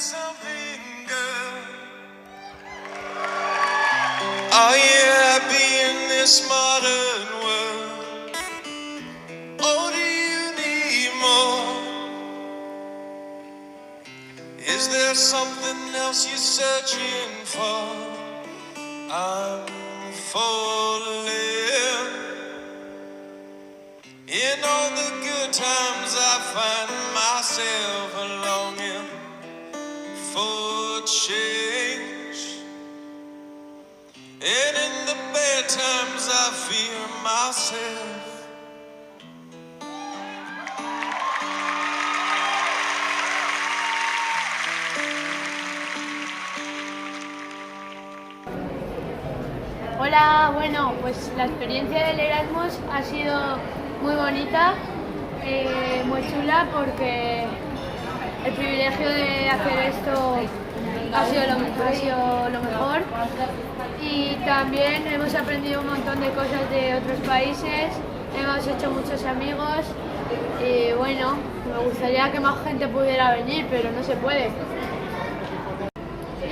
something, girl. Are you happy in this modern world? Or do you need more? Is there something else you're searching for? I'm falling. In all the good times I find myself longing for change, and in the bad times I fear myself. Hola, bueno, pues la experiencia del Erasmus ha sido muy bonita, muy chula, porque el privilegio de hacer esto ha sido lo mejor, y también hemos aprendido un montón de cosas de otros países, hemos hecho muchos amigos y bueno, me gustaría que más gente pudiera venir, pero no se puede.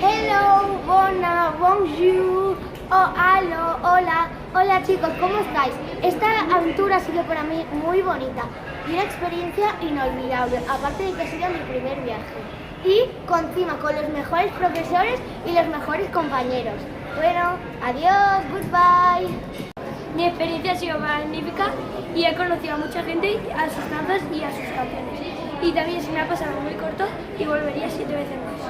Hello, bona, bonjour, oh, aló, hola, hola chicos, ¿cómo estáis? Esta aventura ha sido para mí muy bonita y una experiencia inolvidable, aparte de que ha sido mi primer viaje. Y encima con los mejores profesores y los mejores compañeros. Bueno, adiós, goodbye. Mi experiencia ha sido magnífica y he conocido a mucha gente, a sus danzas y a sus canciones. Y también se me ha pasado muy corto y volvería 7 veces más.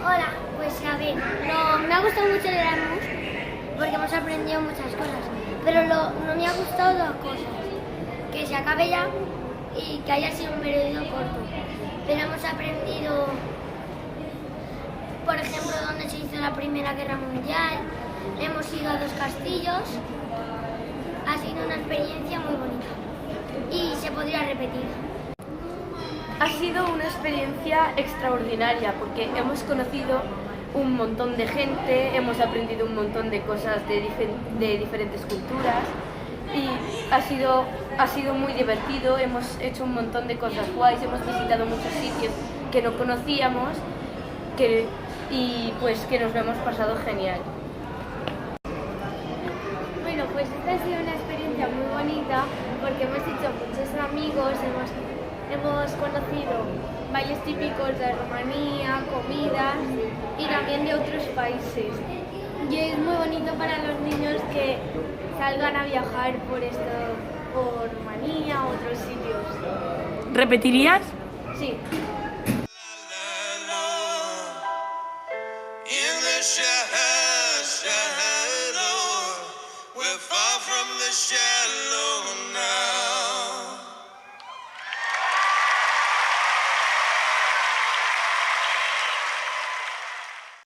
Hola, pues a ver, me ha gustado mucho el Erasmus porque hemos aprendido muchas cosas, pero no me ha gustado dos cosas, que se acabe ya y que haya sido un periodo corto. Pero hemos aprendido, por ejemplo, dónde se hizo la Primera Guerra Mundial, hemos ido a 2 castillos, ha sido una experiencia muy bonita y se podría repetir. Ha sido una experiencia extraordinaria porque hemos conocido un montón de gente, hemos aprendido un montón de cosas de diferentes culturas y ha sido muy divertido, hemos hecho un montón de cosas guays, hemos visitado muchos sitios que no conocíamos y pues que nos lo hemos pasado genial. Bueno, pues esta ha sido una experiencia muy bonita porque hemos hecho muchos amigos, hemos conocido bailes típicos de Rumanía, comidas y también de otros países. Y es muy bonito para los niños que salgan a viajar por Rumanía o otros sitios. ¿Repetirías? Sí.